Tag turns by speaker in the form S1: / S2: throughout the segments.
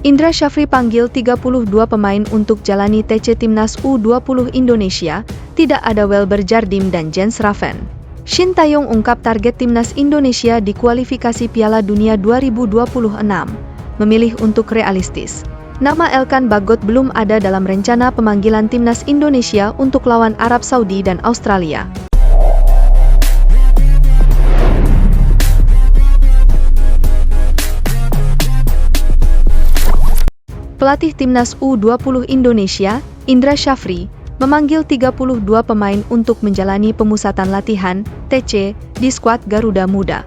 S1: Indra Syafri panggil 32 pemain untuk jalani TC Timnas U20 Indonesia, tidak ada Welber Jardim dan Jens Raven. Shin Tae-yong ungkap target Timnas Indonesia di kualifikasi Piala Dunia 2026, memilih untuk realistis. Nama Elkan Bagot belum ada dalam rencana pemanggilan Timnas Indonesia untuk lawan Arab Saudi dan Australia. Pelatih Timnas U20 Indonesia, Indra Syafri, memanggil 32 pemain untuk menjalani pemusatan latihan, TC, di skuad Garuda Muda.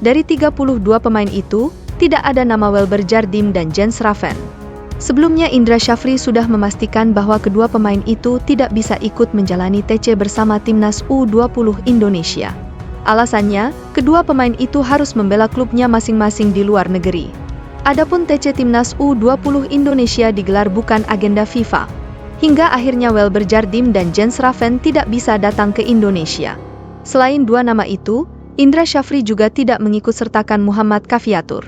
S1: Dari 32 pemain itu, tidak ada nama Welber Jardim dan Jens Raven. Sebelumnya Indra Syafri sudah memastikan bahwa kedua pemain itu tidak bisa ikut menjalani TC bersama Timnas U20 Indonesia. Alasannya, kedua pemain itu harus membela klubnya masing-masing di luar negeri. Adapun TC Timnas U20 Indonesia digelar bukan agenda FIFA. Hingga akhirnya Welber Jardim dan Jens Raven tidak bisa datang ke Indonesia. Selain dua nama itu, Indra Syafri juga tidak mengikut sertakan Muhammad Kafiatur.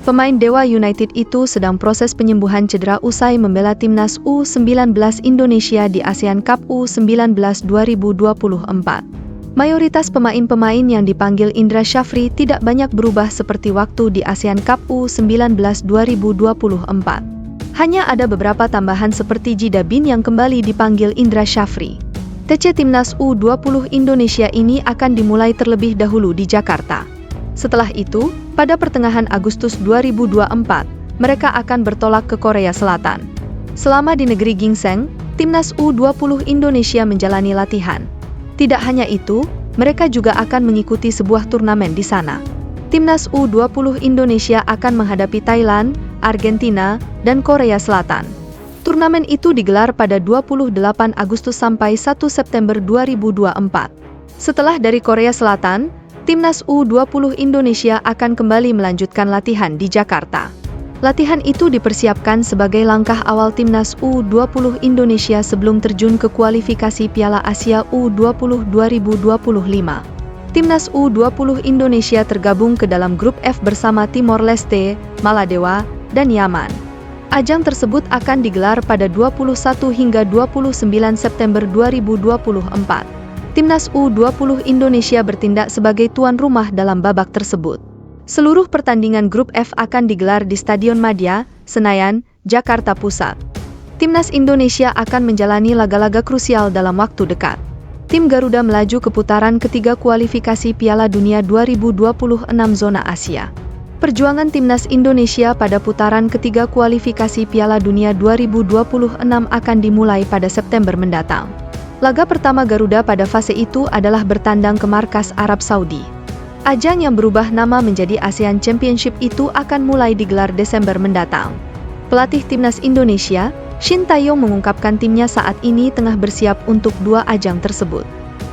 S1: Pemain Dewa United itu sedang proses penyembuhan cedera usai membela Timnas U19 Indonesia di ASEAN Cup U19 2024. Mayoritas pemain-pemain yang dipanggil Indra Syafri tidak banyak berubah seperti waktu di ASEAN Cup U19 2024. Hanya ada beberapa tambahan seperti Jida Bin yang kembali dipanggil Indra Syafri. TC Timnas U20 Indonesia ini akan dimulai terlebih dahulu di Jakarta. Setelah itu, pada pertengahan Agustus 2024, mereka akan bertolak ke Korea Selatan. Selama di negeri ginseng, Timnas U20 Indonesia menjalani latihan. Tidak hanya itu, mereka juga akan mengikuti sebuah turnamen di sana. Timnas U20 Indonesia akan menghadapi Thailand, Argentina, dan Korea Selatan. Turnamen itu digelar pada 28 Agustus sampai 1 September 2024. Setelah dari Korea Selatan, Timnas U20 Indonesia akan kembali melanjutkan latihan di Jakarta. Latihan itu dipersiapkan sebagai langkah awal Timnas U20 Indonesia sebelum terjun ke kualifikasi Piala Asia U20 2025. Timnas U20 Indonesia tergabung ke dalam grup F bersama Timor Leste, Maladewa, dan Yaman. Ajang tersebut akan digelar pada 21 hingga 29 September 2024. Timnas U20 Indonesia bertindak sebagai tuan rumah dalam babak tersebut. Seluruh pertandingan grup F akan digelar di Stadion Madia, Senayan, Jakarta Pusat. Timnas Indonesia akan menjalani laga-laga krusial dalam waktu dekat. Tim Garuda melaju ke putaran ketiga kualifikasi Piala Dunia 2026 zona Asia. Perjuangan Timnas Indonesia pada putaran ketiga kualifikasi Piala Dunia 2026 akan dimulai pada September mendatang. Laga pertama Garuda pada fase itu adalah bertandang ke markas Arab Saudi. Ajang yang berubah nama menjadi ASEAN Championship itu akan mulai digelar Desember mendatang. Pelatih Timnas Indonesia, Shin Tae-yong mengungkapkan timnya saat ini tengah bersiap untuk dua ajang tersebut.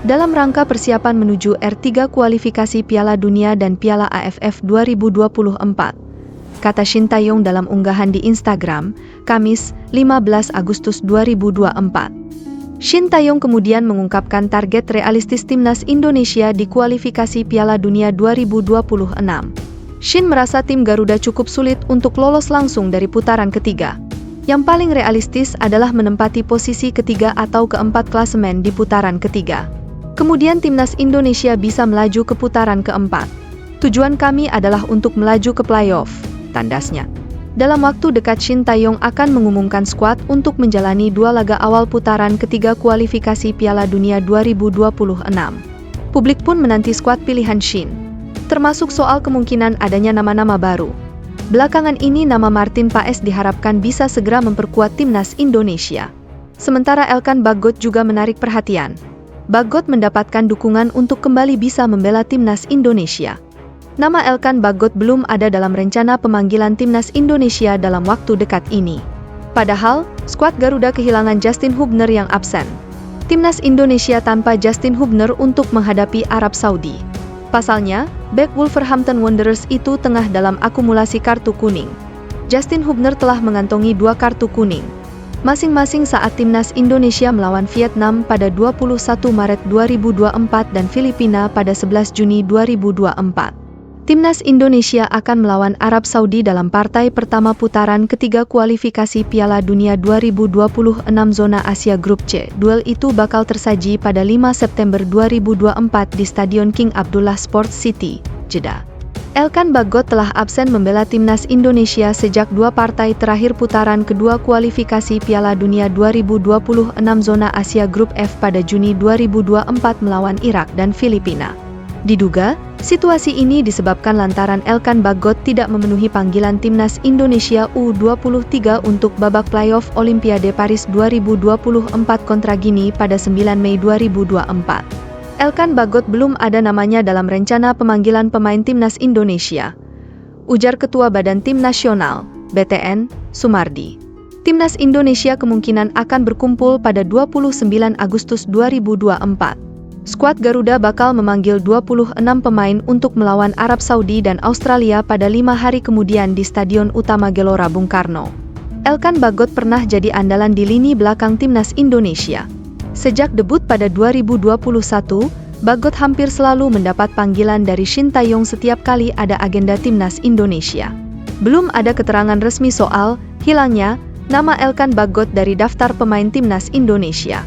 S1: Dalam rangka persiapan menuju R3 kualifikasi Piala Dunia dan Piala AFF 2024. Kata Shin Tae-yong dalam unggahan di Instagram, Kamis, 15 Agustus 2024. Shin Tae-yong kemudian mengungkapkan target realistis Timnas Indonesia di kualifikasi Piala Dunia 2026. Shin merasa tim Garuda cukup sulit untuk lolos langsung dari putaran ketiga. Yang paling realistis adalah menempati posisi ketiga atau keempat klasemen di putaran ketiga. Kemudian Timnas Indonesia bisa melaju ke putaran keempat. Tujuan kami adalah untuk melaju ke playoff, tandasnya. Dalam waktu dekat Shin Tae-yong akan mengumumkan skuad untuk menjalani dua laga awal putaran ketiga kualifikasi Piala Dunia 2026. Publik pun menanti skuad pilihan Shin, termasuk soal kemungkinan adanya nama-nama baru. Belakangan ini nama Martin Paes diharapkan bisa segera memperkuat Timnas Indonesia. Sementara Elkan Bagot juga menarik perhatian. Bagot mendapatkan dukungan untuk kembali bisa membela Timnas Indonesia. Nama Elkan Bagot belum ada dalam rencana pemanggilan Timnas Indonesia dalam waktu dekat ini. Padahal, skuad Garuda kehilangan Justin Hubner yang absen. Timnas Indonesia tanpa Justin Hubner untuk menghadapi Arab Saudi. Pasalnya, bek Wolverhampton Wanderers itu tengah dalam akumulasi kartu kuning. Justin Hubner telah mengantongi 2 kartu kuning, masing-masing saat Timnas Indonesia melawan Vietnam pada 21 Maret 2024 dan Filipina pada 11 Juni 2024. Timnas Indonesia akan melawan Arab Saudi dalam partai pertama putaran ketiga kualifikasi Piala Dunia 2026 Zona Asia Grup C. Duel itu bakal tersaji pada 5 September 2024 di Stadion King Abdullah Sports City, Jeddah. Elkan Bagot telah absen membela Timnas Indonesia sejak dua partai terakhir putaran kedua kualifikasi Piala Dunia 2026 Zona Asia Grup F pada Juni 2024 melawan Irak dan Filipina. Diduga, situasi ini disebabkan lantaran Elkan Bagot tidak memenuhi panggilan Timnas Indonesia U23 untuk babak playoff Olimpiade Paris 2024 kontra Gini pada 9 Mei 2024. Elkan Bagot belum ada namanya dalam rencana pemanggilan pemain Timnas Indonesia, ujar Ketua Badan Tim Nasional, BTN, Sumardi. Timnas Indonesia kemungkinan akan berkumpul pada 29 Agustus 2024. Skuad Garuda bakal memanggil 26 pemain untuk melawan Arab Saudi dan Australia pada 5 hari kemudian di Stadion Utama Gelora Bung Karno. Elkan Bagot pernah jadi andalan di lini belakang Timnas Indonesia. Sejak debut pada 2021, Bagot hampir selalu mendapat panggilan dari Shin Tae-yong setiap kali ada agenda Timnas Indonesia. Belum ada keterangan resmi soal hilangnya nama Elkan Bagot dari daftar pemain Timnas Indonesia.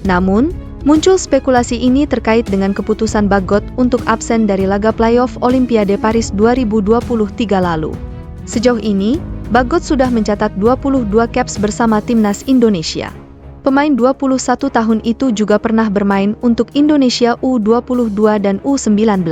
S1: Namun, muncul spekulasi ini terkait dengan keputusan Bagot untuk absen dari laga playoff Olimpiade Paris 2023 lalu. Sejauh ini, Bagot sudah mencatat 22 caps bersama Timnas Indonesia. Pemain 21 tahun itu juga pernah bermain untuk Indonesia U22 dan U19.